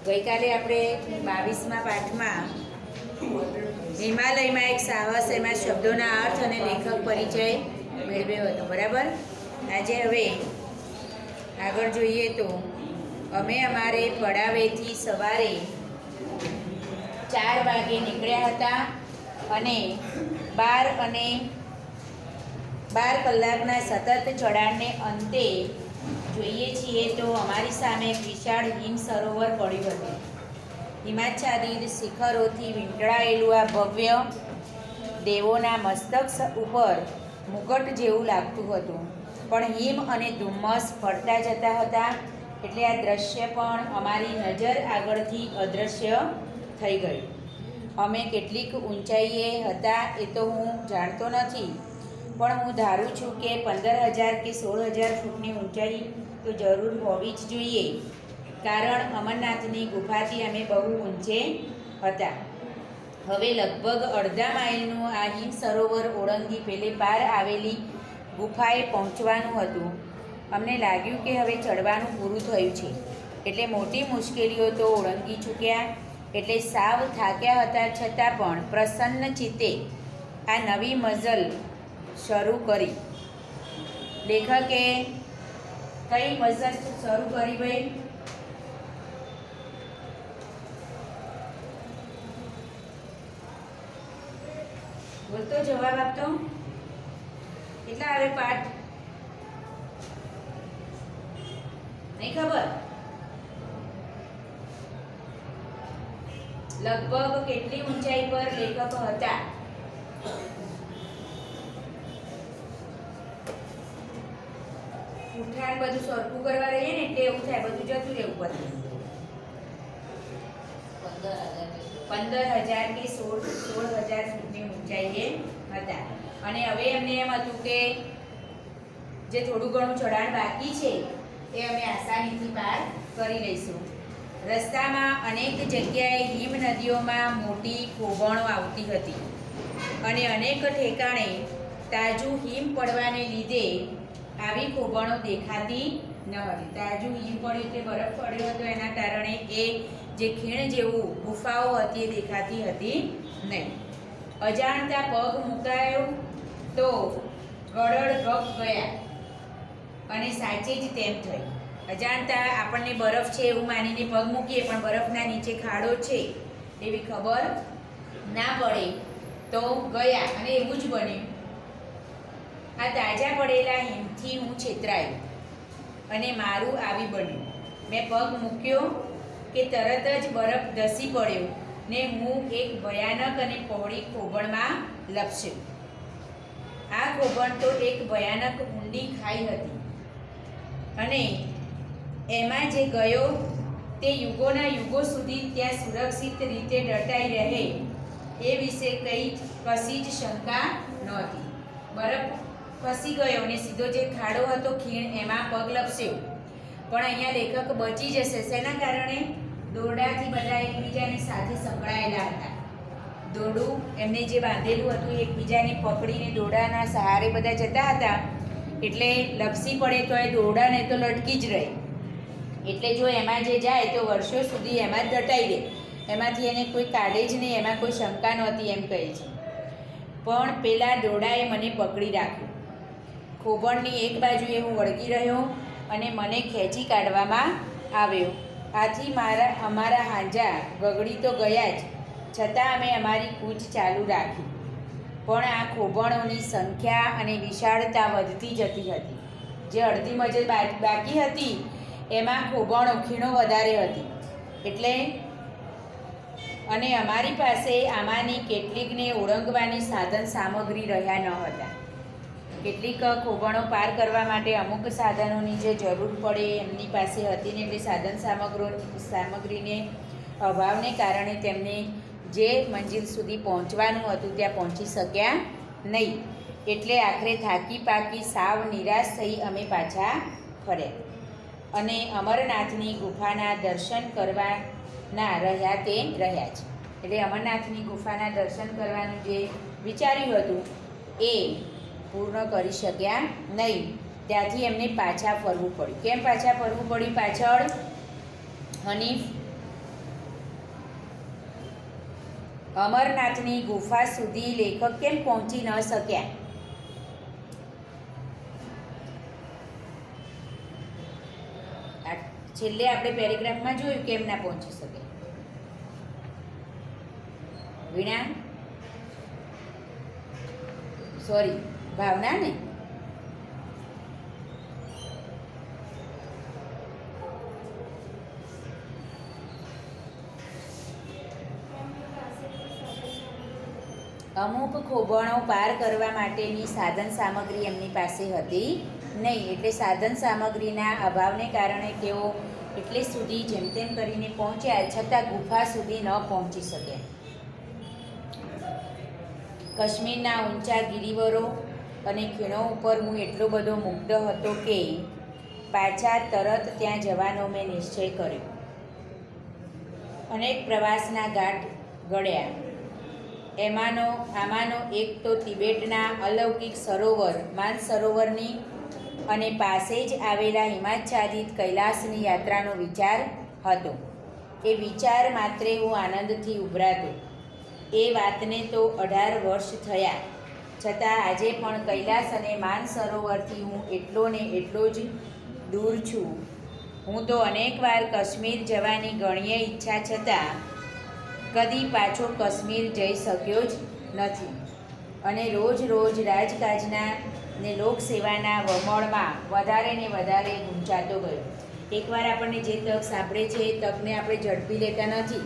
ગઈકાલે આપણે 22મા પાઠમાં હિમાલયમાં એક સાહસ એમાં શબ્દોના અર્થ અને લેખક પરિચય મેળવ્યો હતો, બરાબર. આજે હવે આગળ જોઈએ તો અમે અમારે પડાવેથી સવારે 4 વાગે નીકળ્યા હતા અને 12 કલાકના સતત ચઢાણને અંતે જોઈએ છીએ તો અમારી સામે એક વિશાળ હિમ સરોવર પડ્યું હતું. હિમાચ્છાદિત શિખરોથી વીંટળાયેલું આ ભવ્ય દેવોના મસ્તક ઉપર મુગટ જેવું લાગતું હતું, પણ હિમ અને ધુમ્મસ ફરતા જતા હતા એટલે આ દ્રશ્ય પણ અમારી નજર આગળથી અદૃશ્ય થઈ ગયું. અમે કેટલીક ઊંચાઈએ હતા એ તો હું જાણતો નથી, પણ હું ધારું છું કે 15,000 કે 16,000 ફૂટની ઊંચાઈ તો જરૂર હોવી જ જોઈએ, કારણ અમરનાથની ગુફાથી અમે બહુ ઊંચે હતા. હવે લગભગ અડધા માઇલનું આ હિમ સરોવર ઓળંગી પેલે પાર આવેલી ગુફાએ પહોંચવાનું હતું. અમને લાગ્યું કે હવે ચડવાનું પૂરું થયું છે, એટલે મોટી મુશ્કેલીઓ તો ઓળંગી ચૂક્યા, એટલે સાવ થાક્યા હતા છતાં પણ પ્રસન્ન ચિત્તે આ નવી મઝલ શરૂ કરી. લેખકે કઈ મઝલ શરૂ કરી ભાઈ? બોલતો, જવાબ આપતો. કેટલા આવે પાઠ? નહીં ખબર? લગભગ કેટલી ઊંચાઈ પર લેખક હતા? ઉઠાણ બધું સરખું કરવા રહીએ ને એટલે એવું થાય, બધું જતું રહેવું પડે. 15,000 કે 16,000 ફૂટની ઊંચાઈએ હતા. અને હવે એમને એમ હતું કે જે થોડું ઘણું ચઢાણ બાકી છે એ અમે આસાનીથી પાર કરી લઈશું. રસ્તામાં અનેક જગ્યાએ હિમ નદીઓમાં મોટી ખોભણો આવતી હતી અને અનેક ઠેકાણે તાજું હિમ પડવાને લીધે આવી ખોભણો દેખાતી ન હતી. તાજું હિમ પડ્યું એટલે બરફ પડ્યો હતો, એના કારણે એ જે ખીણ જેવું ગુફાઓ હતી એ દેખાતી હતી નહીં. અજાણતા પગ મુકાયો તો ગળડ ગપ ગયા, અને સાચે જ તેમ થઈ. અજાણતા આપણને બરફ છે એવું માનીને પગ મૂકીએ, પણ બરફના નીચે ખાડો છે એવી ખબર ના પડે તો ગયા, અને એવું જ બન્યું. આ તાજા પડેલા હિમથી હું છેતરાયો અને મારું આવી બન્યું. મેં પગ મૂક્યો કે તરત જ બરફ ધસી પડ્યો ને હું એક ભયાનક અને પહોળી ખોભણમાં લપસ્યો. આ ખોભણ તો એક ભયાનક ઊંડી ખાઈ હતી, અને એમાં જે ગયો તે યુગોના યુગો સુધી ત્યાં સુરક્ષિત રીતે દટાઈ રહે એ વિશે કશી જ શંકા નહોતી. બરફ ફસી ગયો ને સીધો જે ખાડો હતો ખીણ એમાં પગ લપસ્યો. પણ અહીંયા લેખક બચી જશે. શેના કારણે? દોરડાથી બધા એકબીજાની સાથે સંકળાયેલા હતા. દોરડું એમને જે બાંધેલું હતું એકબીજાને પકડીને દોરડાના સહારે બધા જતા હતા, એટલે લપસી પડે તો એ દોરડાને તો લટકી જ રહે. એટલે જો એમાં જે જાય તો વર્ષો સુધી એમાં જ દટાઈ રહે, એમાંથી એને કોઈ કાઢે જ નહીં, એમાં કોઈ શંકા નહોતી એમ કહે છે. પણ પેલા દોરડાએ મને પકડી રાખ્યો. ખોભણની એક બાજુએ હું વળગી રહ્યો અને મને ખેંચી કાઢવામાં આવ્યો. આથી અમારા હાંજા ગગડી તો ગયા જ, છતાં અમે અમારી કૂચ ચાલુ રાખી. પણ આ ખોભણોની સંખ્યા અને વિશાળતા વધતી જતી હતી. જે અડધી મજલ બાકી હતી એમાં ખોભણો ખીણો વધારે હતી, એટલે અને અમારી પાસે આમાંની કેટલીકને ઓળંગવાની સાધન સામગ્રી રહ્યા ન હતા. કેટલીક ખોભણો પાર કરવા માટે અમુક સાધનોની જે જરૂર પડે એમની પાસે હતી ને, એટલે સાધન સામગ્રીને અભાવને કારણે તેમને જે મંજિલ સુધી પહોંચવાનું હતું ત્યાં પહોંચી શક્યા નહીં. એટલે આખરે થાકી પાકી સાવ નિરાશ થઈ અમે પાછા ફર્યા અને અમરનાથની ગુફાના દર્શન કરવાના રહ્યા તે રહ્યા છે. એટલે અમરનાથની ગુફાના દર્શન કરવાનું જે વિચાર્યું હતું એ પૂર્ણ કરી શક્યા નહીં. ત્યાંથી એમને પાછા ફરવું પડ્યું. કેમ પાછા ફરવું પડ્યું? પાછળ હનીફ અમરનાથની ગુફા સુધી લેખક કેમ પહોંચી ન શક્યા? છેલ્લે આપણે પેરેગ્રાફમાં જોયું કેમ ના પહોંચી શકે. વીણા, સોરી ભાવના ને અમુક ખોબણો પાર કરવા માટેની સાધન સામગ્રી એમની પાસે હતી નહીં, એટલે સાધન સામગ્રીના અભાવને કારણે તેઓ એટલે સુધી જેમ તેમ કરીને પહોંચ્યા, છતાં ગુફા સુધી ન પહોંચી શક્યા. કાશ્મીરના ઊંચા ગિરિવરો અને ખીણો ઉપર હું એટલો બધો મુગ્ધ હતો કે પાછા તરત ત્યાં જવાનો મેં નિશ્ચય કર્યો. અનેક પ્રવાસના ઘાટ ગળ્યા. આમાંનો એક તો તિબેટના અલૌકિક સરોવર માનસરોવરની અને પાસે જ આવેલા હિમાચ્છાદિત કૈલાસની યાત્રાનો વિચાર હતો. એ વિચાર માત્રે હું આનંદથી ઉભરાતો. એ વાતને તો 18 વર્ષ થયા, છતાં આજે પણ કૈલાસ અને માનસરોવરથી હું એટલો ને એટલો જ દૂર છું. હું તો અનેકવાર કાશ્મીર જવાની ગણ્ય ઈચ્છા છતાં કદી પાછો કાશ્મીર જઈ શક્યો જ નથી અને રોજ રોજ રાજકાજના ને લોકસેવાના વમળમાં વધારે ને વધારે ગુંચાતો ગયો. એકવાર આપણને જે તક સાંભળે છે એ તકને આપણે ઝડપી લેતા નથી,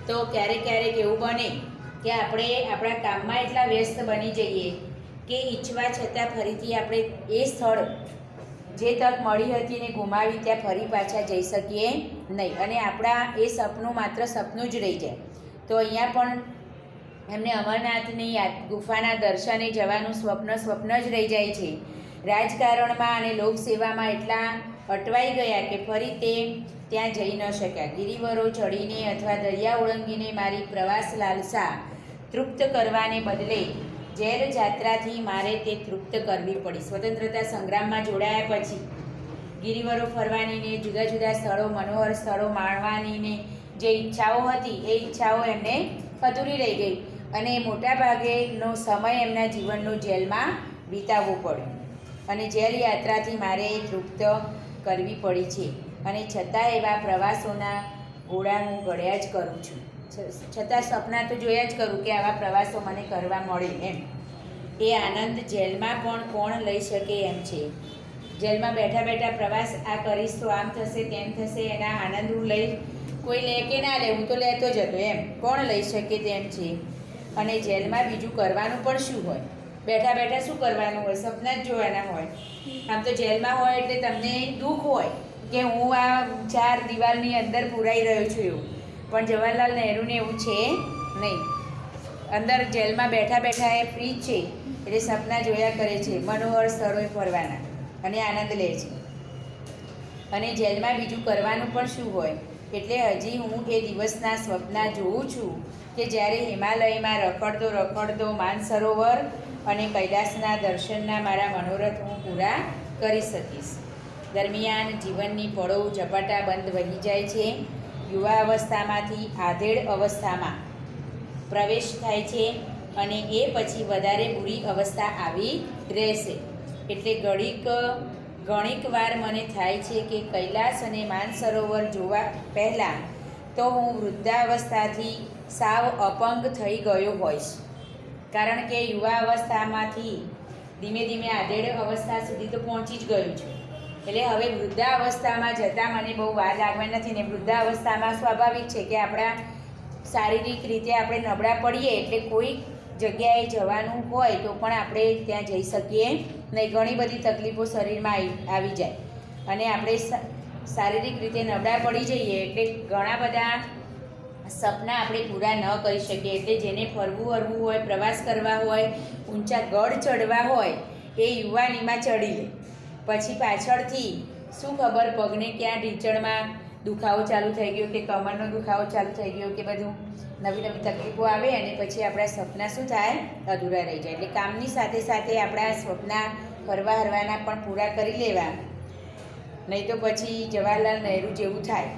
તો ક્યારેક ક્યારેક એવું બને કે આપણે આપણા કામમાં એટલા વ્યસ્ત બની જઈએ કે ઈચ્છવા છતાં ફરીથી આપણે એ સ્થળ જે તક મળી હતી ને ગુમાવી ત્યાં ફરી પાછા જઈ શકીએ નહીં અને આપણા એ સપનું માત્ર સપનું જ રહી જાય. તો અહીંયા પણ એમને અમરનાથની ગુફાના દર્શને જવાનું સ્વપ્ન જ રહી જાય છે. રાજકારણમાં અને લોકસેવામાં એટલા અટવાઈ ગયા કે ફરી તે ત્યાં જઈ ન શક્યા. ગિરિવરો ચડીને અથવા દરિયા ઓળંગીને મારી પ્રવાસ લાલસા તૃપ્ત કરવાને બદલે ઝેર જાત્રાથી મારે તે તૃપ્ત કરવી પડી. સ્વતંત્રતા સંગ્રામમાં જોડાયા પછી ગિરિવરો ફરવાની ને જુદા જુદા સ્થળો મનોહર સ્થળો માણવાની ને જે ઈચ્છાઓ હતી એ ઈચ્છાઓ એમને અધૂરી રહી ગઈ અને મોટાભાગેનો સમય એમના જીવનનો જેલમાં વિતાવવો પડ્યો અને જેલ યાત્રાથી મારે એ તૃપ્ત કરવી પડી છે. અને છતાં એવા પ્રવાસોના ઘોડા હું ઘડ્યા જ કરું છું, છતાં સપના તો જોયા જ કરું કે આવા પ્રવાસો મને કરવા મળે એમ. એ આનંદ જેલમાં પણ કોણ લઈ શકે એમ છે. જેલમાં બેઠા બેઠા પ્રવાસ આ કરીશ તો આમ થશે તેમ થશે, એના આનંદ હું લઈ કોઈ લે કે ના લે, હું તો લેતો જ હતો એમ. કોણ લઈ શકે તેમ છે. અને જેલમાં બીજું કરવાનું પણ શું હોય? બેઠા બેઠા શું કરવાનું હોય? સપના જ જોવાના હોય. આમ તો જેલમાં હોય એટલે તમને દુઃખ હોય કે હું આ 4 દિવાલની અંદર પુરાઈ રહ્યો છું એવું, પણ જવાહરલાલ નહેરુને એવું છે નહીં. અંદર જેલમાં બેઠા બેઠા એ ફ્રી જ છે એટલે સપના જોયા કરે છે, મનોહર સ્થળોએ ફરવાના અને આનંદ લે છે. અને જેલમાં બીજું કરવાનું પણ શું હોય? એટલે હજી હું એ દિવસના સ્વપ્ના જોઉં છું કે જ્યારે હિમાલયમાં રખડતો માનસરોવર અને કૈલાસના દર્શનના મારા મનોરથ હું પૂરા કરી શકીશ. દરમિયાન જીવનની પળો ઝપાટા બંધ વહી જાય છે. યુવા અવસ્થામાંથી આધેડ અવસ્થામાં પ્રવેશ થાય છે અને એ પછી વધારે બુરી અવસ્થા આવી રહેશે. એટલે ઘણીક વાર મને થાય છે કે કૈલાસ અને માનસરોવર જોવા પહેલાં તો હું વૃદ્ધાવસ્થાથી સાવ અપંગ થઈ ગયો હોઈશ, કારણ કે યુવા અવસ્થામાંથી ધીમે ધીમે આધેડ અવસ્થા સુધી તો પહોંચી જ ગયું છું. એટલે હવે વૃદ્ધાવસ્થામાં જતાં મને બહુ વાર લાગવાની નથી ને. વૃદ્ધાવસ્થામાં સ્વાભાવિક છે કે આપણા શારીરિક રીતે આપણે નબળા પડીએ એટલે કોઈ જગ્યાએ જવાનું હોય તો પણ આપણે ત્યાં જઈ શકીએ નહીં. ઘણી બધી તકલીફો શરીરમાં આવી જાય અને આપણે શારીરિક રીતે નબળા પડી જઈએ એટલે ઘણા બધા સપના આપણે પૂરા ન કરી શકીએ. એટલે જેને ફરવું હરવું હોય, પ્રવાસ કરવા હોય, ઊંચા ગઢ ચડવા હોય એ યુવાનીમાં ચડી લે. પછી પાછળથી શું ખબર પગને ક્યાં ઢીંચણમાં દુખાવો ચાલુ થઈ ગયો કે કમરનો દુખાવો ચાલુ થઈ ગયો કે બધું નવી નવી તકલીફો આવે અને પછી આપણા સપના શું થાય? અધૂરા રહી જાય. એટલે કામની સાથે સાથે આપણા સપના ફરવા હરવાના પણ પૂરા કરી લેવા, નહીં તો પછી જવાહરલાલ નહેરુ જેવું થાય.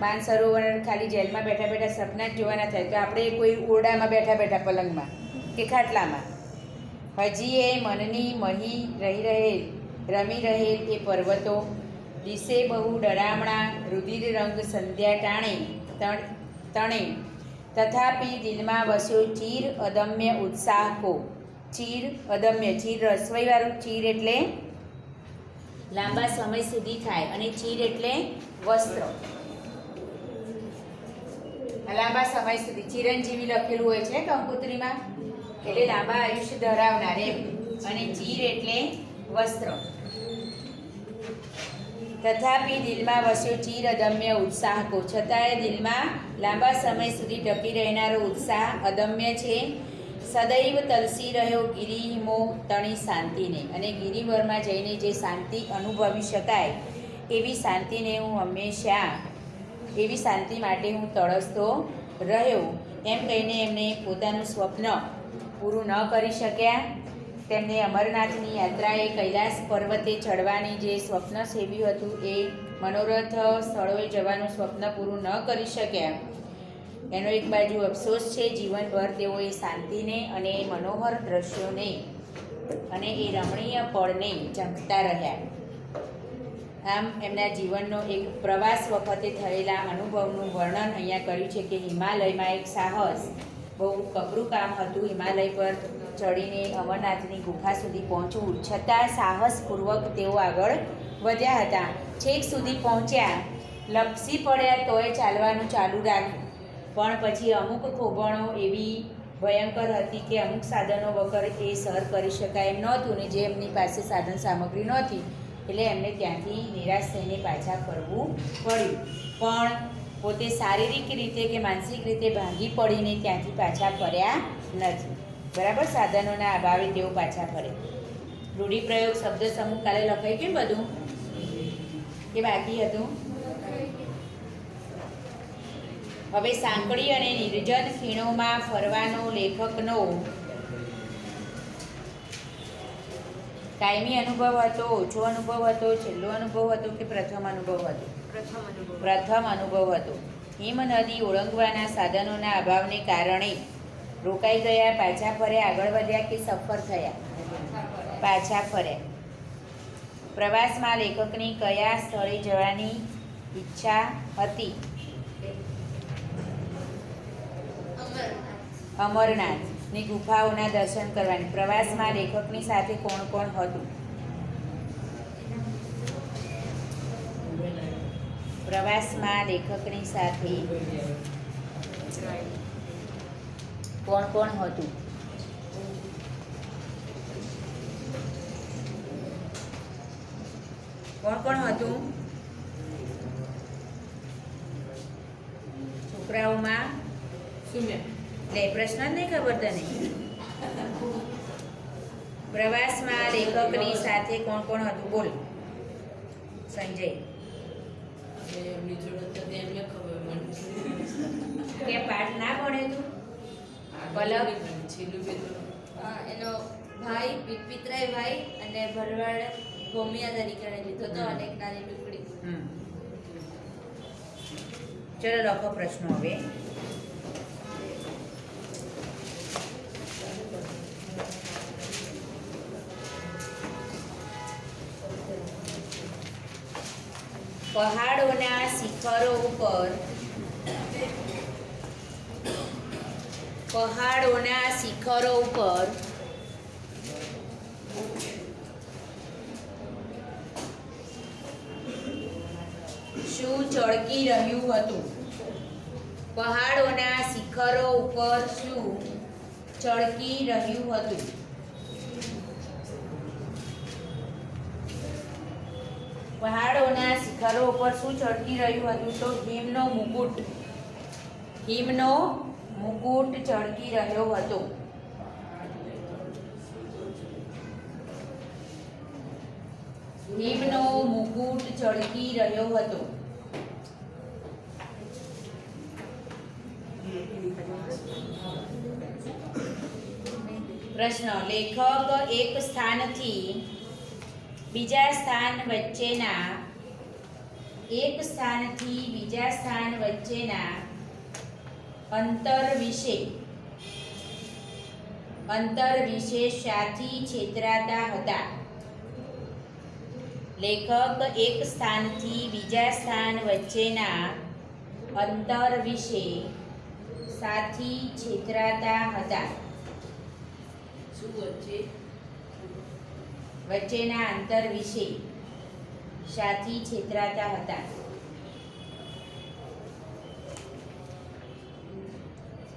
માનસરોવર ખાલી જેલમાં બેઠા બેઠા સપના જ જોવાના થાય તો આપણે કોઈ ઓરડામાં બેઠા બેઠા પલંગમાં કે ખાટલામાં. હજી એ મનની મહી રમી રહેલ એ પર્વતો દિશે બહુ ડરામણા રુધિર રંગ સંધ્યા તણે તથાપિ દિલમાં વસ્યો ચીર અદમ્ય ઉત્સાહ કો. ચીર અદમ્ય, ચીર રસોઈવાળું ચીર એટલે લાંબા સમય સુધી થાય અને ચીર એટલે વસ્ત્ર. લાંબા સમય સુધી ચિરંજીવી લખેલું હોય છે કંકોત્રીમાં એટલે લાંબા આયુષ્ય ધરાવનાર એમ. અને ચીર એટલે વસ્ત્ર. તથાપિ દિલમાં વસ્યો ચીર અદમ્ય ઉત્સાહ કો. છતાંય દિલમાં લાંબા સમય સુધી ટકી રહેનારો ઉત્સાહ અદમ્ય છે. સદૈવ તલસી રહ્યો ગિરિમો તણી શાંતિને. અને ગિરિવરમાં જઈને જે શાંતિ અનુભવી શકાય એવી શાંતિને હું હંમેશા એવી શાંતિ માટે હું તળસતો રહ્યો. એમ કહીને એમને પોતાનું સ્વપ્ન પૂરું ન કરી શક્યા. તેમને અમરનાથની યાત્રાએ કૈલાસ પર્વતે ચડવાની જે સ્વપ્ન સેવ્યું હતું એ મનોરથ સ્થળોએ જવાનું સ્વપ્ન પૂરું ન કરી શક્યા. એનો એક બાજુ અફસોસ છે. જીવનભર તેઓ એ શાંતિને અને મનોહર દ્રશ્યોને અને એ રમણીય પળને ઝંખતા રહ્યા. આમ એમના જીવનનો એક પ્રવાસ વખતે થયેલા અનુભવનું વર્ણન અહીંયા કર્યું છે કે હિમાલયમાં એક સાહસ, બહુ કપરું કામ હતું હિમાલય પર ચડીને અમરનાથની ગુફા સુધી પહોંચવું. છતાં સાહસપૂર્વક તેઓ આગળ વધ્યા હતા. છેક સુધી પહોંચ્યા, લપસી પડ્યા તોય ચાલવાનું ચાલુ રાખ્યું. પણ પછી અમુક ખોભણો એવી ભયંકર હતી કે અમુક સાધનો વગર એ સર કરી શકાય એમ નહોતું ને જે એમની પાસે સાધન સામગ્રી નહોતી એટલે એમને ત્યાંથી નિરાશ થઈને પાછા ફરવું પડ્યું. પણ પોતે શારીરિક રીતે કે માનસિક રીતે ભાંગી પડીને ત્યાંથી પાછા ફર્યા નથી. બરાબર, સાધનોના અભાવે તેઓ પાછા ફરે. રૂઢિપ્રયોગ શબ્દ સમૂહ કાલે લખાઈ ગયું બધું કે બાકી હતું? હવે સાંકડી અને નિર્જન ખીણોમાં ફરવાનો લેખકનો કાયમી અનુભવ હતો, ઓછો અનુભવ હતો, છેલ્લો અનુભવ હતો કે પ્રથમ અનુભવ હતો? પ્રથમ અનુભવ હતો. હિમ નદી ઓળંગવાના સાધનોના અભાવને કારણે રોકાઈ ગયા, પાછા ફર્યા, આગળ વધ્યા કે સફર થયા? પાછા ફર્યા. પ્રવાસમાં લેખકની કયા સ્થળે જવાની ઈચ્છા હતી? અમરનાથની ગુફાઓના દર્શન કરવાની. પ્રવાસમાં લેખકની સાથે કોણ કોણ હતું? પ્રવાસમાં લેખકની સાથે કોણ કોણ હતું? કોણ કોણ હતું છોકરાઓમાં? લે, પ્રશ્ન જ નહીં ખબર તને? પ્રવાસમાં લેખકની સાથે કોણ કોણ હતું? બોલ સંજય. કે પાઠ ના ભણે તું? પલક એનો ભાઈ પિતરાય ભાઈ અને ભરવાડ ભૂમિયા તરીકે લીધો હતો અને એક નાની ટુકડી. ચલો લખો પ્રશ્નો હવે. પહાડોના શિખરો ઉપર શું ચળકી રહ્યું હતું? પહાડોના શિખરો ઉપર શું ચળકી રહ્યું હતું? પહાડોના શિખરો ઉપર શું ચળકી રહ્યું હતું? તો હિમનો મુકુટ ચળકી રહ્યો હતો. હિમનો મુકુટ ચળકી રહ્યો હતો. પ્રશ્ન: લેખક એક સ્થાનથી બીજા સ્થાન વચ્ચેના એક સ્થાનથી બીજા સ્થાન વચ્ચેના અંતર વિશે શાથી છેતરાતા હતા? લેખક એક સ્થાનથી બીજા સ્થાન વચ્ચેના અંતર વિશે શાથી છેતરાતા હતા? શું વચ્ચે? વચ્ચેના અંતર વિશે શાથી છેતરાતા હતા?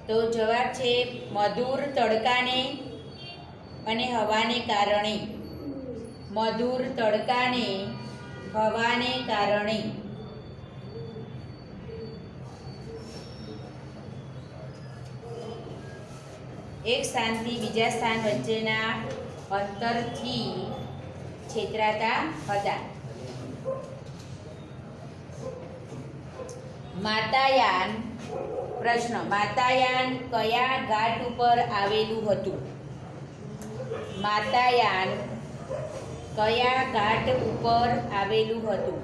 તો જવાબ છે મધુર તડકાને અને હવાને કારણે. મધુર તડકાને હવાને કારણે. એક સ્થાનથી બીજા સ્થાન વચ્ચેના અંતરથી છેતરાતા હતા. માતાયાન પ્રશ્ન, માતાયાન કયા ઘાટ ઉપર આવેલું હતું? માતાયાન કયા ઘાટ ઉપર આવેલું હતું?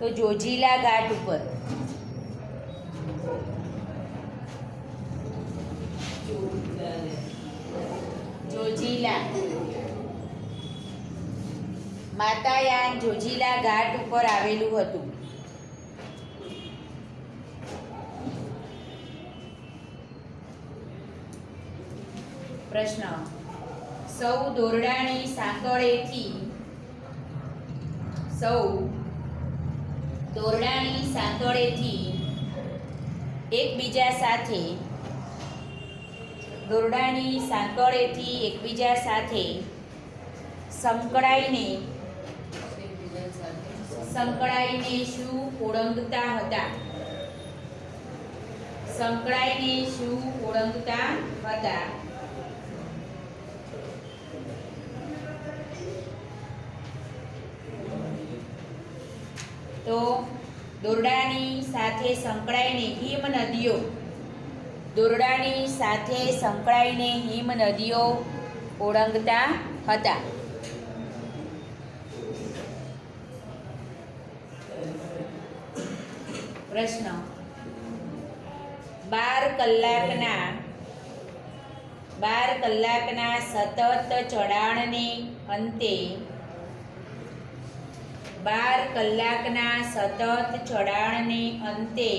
તો જોજીલા ઘાટ ઉપર. જોજીલા. માતાયાન જોજીલા ઘાટ ઉપર આવેલું હતું. પ્રશ્ન, સૌ દોરડાની સાંકળેથી એકબીજા સાથે સંકળાઈને શું ઓળંગતા હતા? સંકળાઈને શું ઓળંગતા હતા? તો દોરડાની સાથે સંકળાઈને હિમ નદીઓ ઓળંગતા હતા. પ્રશ્ન, 12 કલાકના સતત ચઢાણને અંતે 12 કલાકના સતત ચઢાણને અંતે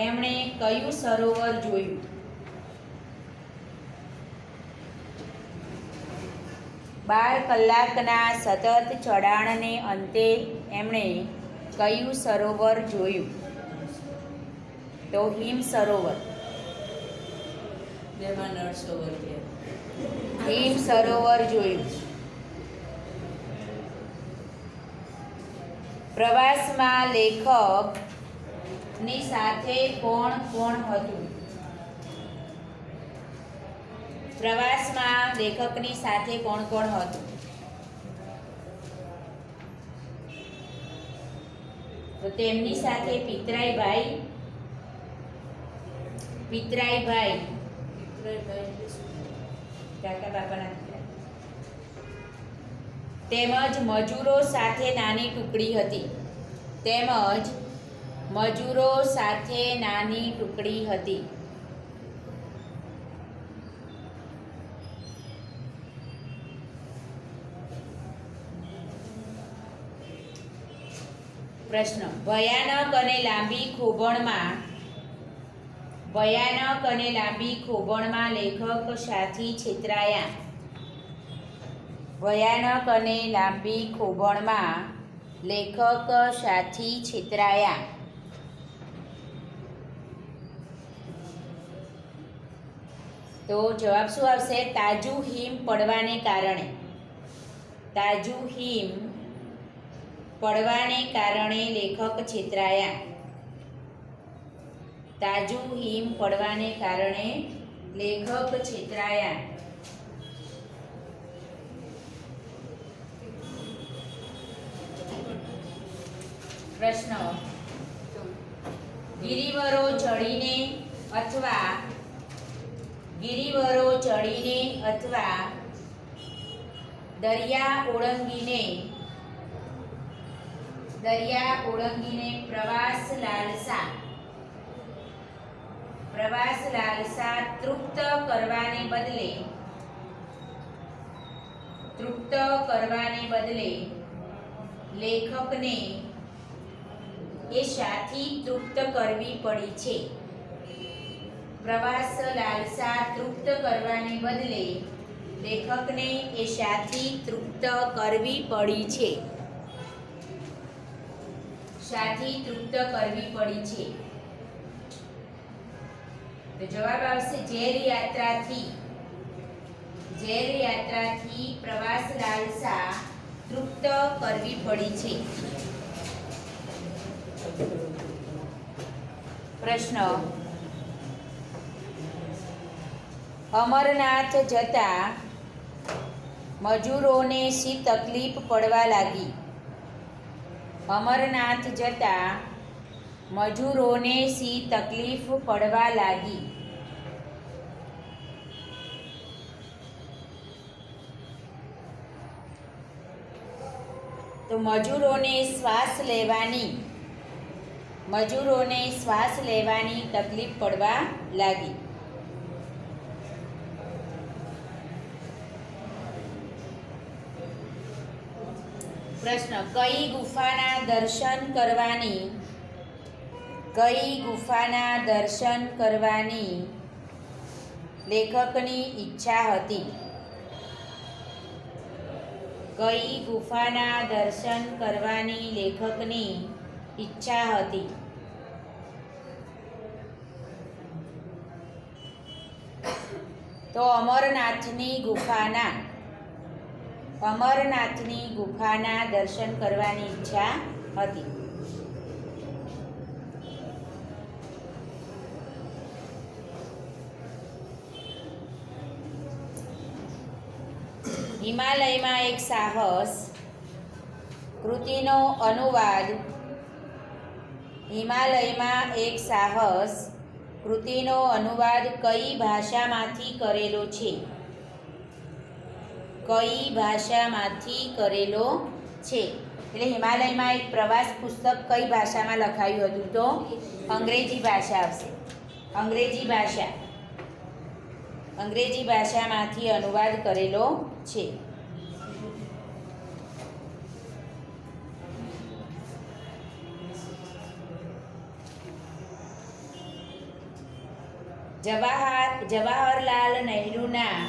એમણે કયું સરોવર જોયું? બાર કલાકના સતત ચઢાણને અંતે એમણે કયું સરોવર જોયું? તો હિમ સરોવર. હિમ સરોવર જોયું. પ્રવાસમાં લેખકની સાથે કોણ કોણ હતું? પ્રવાસમાં લેખકની સાથે કોણ કોણ હતું? તો તેમની સાથે પિતરાઈભાઈ કાકા બાપાના દીકરા તેમજ મજૂરો સાથે નાની ટુકડી હતી. પ્રશ્ન, ભયાનક અને લાંબી ખોભણમાં લેખક શાથી છેતરાયા? ભયાનક અને લાંબી ખોભણમાં લેખક શાથી છેતરાયા? તો જવાબ શું આવશે? તાજું હિમ પડવાને કારણે. તાજું હિમ પડવાને કારણે લેખક છેતરાયા. તાજું હિમ પડવાને કારણે લેખક છેતરાયા. પ્રશ્ન, ગિરિવરો ચડીને અથવા દરિયા ઓળંગીને પ્રવાસ લાલસા તૃપ્ત કરવાને બદલે લેખકને એ શાથી તૃપ્ત કરવી પડી છે. પ્રવાસ લાલસા તૃપ્ત કરવાને બદલે લેખકને એ શાથી તૃપ્ત કરવી પડી છે. શાથી તૃપ્ત કરવી પડી છે. તો જવાબ આવશે જેર યાત્રાથી પ્રવાસ લાલસા તૃપ્ત કરવી પડી છે. પ્રશ્ન અમરનાથ જતા મજૂરોને શી તકલીફ પડવા લાગી? અમરનાથ જતા મજૂરોને શી તકલીફ પડવા લાગી? તો મજૂરોને શ્વાસ લેવાની તકલીફ પડવા લાગી. પ્રશ્ન કઈ ગુફાના દર્શન કરવાની લેખકની ઈચ્છા હતી? કઈ ગુફાના દર્શન કરવાની લેખકની ઈચ્છા હતી? તો અમરનાથની ગુફાના દર્શન કરવાની ઈચ્છા હતી. હિમાલયમાં એક સાહસ કૃતિનો અનુવાદ કઈ ભાષામાંથી કરેલો છે? એટલે હિમાલયમાં એક પ્રવાસ પુસ્તક કઈ ભાષામાં લખાયું હતું? તો અંગ્રેજી ભાષા આવશે. અંગ્રેજી ભાષામાંથી અનુવાદ કરેલો છે. જવાહરલાલ નહેરુના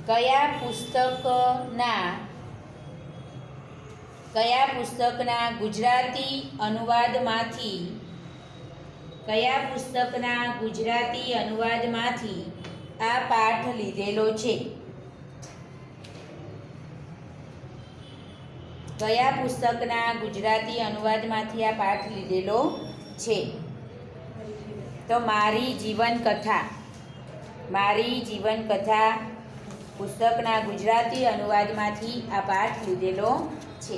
કયા પુસ્તકના ગુજરાતી અનુવાદમાંથી આ પાઠ લીધેલો છે? કયા પુસ્તકના ગુજરાતી અનુવાદમાંથી આ પાઠ લીધેલો છે? તો મારી જીવનકથા પુસ્તકના ગુજરાતી અનુવાદમાંથી આ પાઠ લીધેલો છે.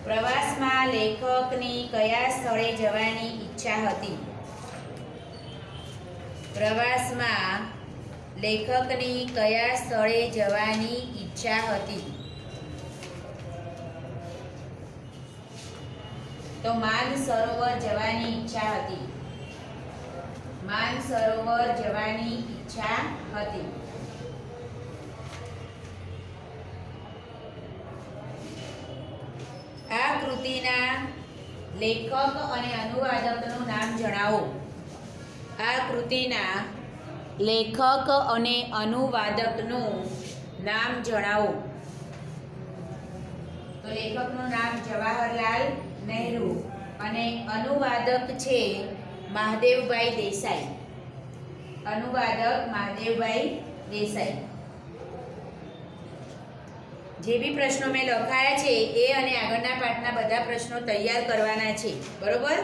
પ્રવાસમાં લેખકની કયા સ્થળે જવાની ઈચ્છા હતી? તો માનસરોવર જવાની ઈચ્છા હતી. આ કૃતિના લેખક અને અનુવાદકનું નામ જણાવો. તો લેખકનું નામ જવાહરલાલ નહેરુ અને અનુવાદક છે મહાદેવભાઈ દેસાઈ. જે બી પ્રશ્નો મેં લખાયા છે એ અને આગળના પાઠના બધા પ્રશ્નો તૈયાર કરવાના છે. બરોબર?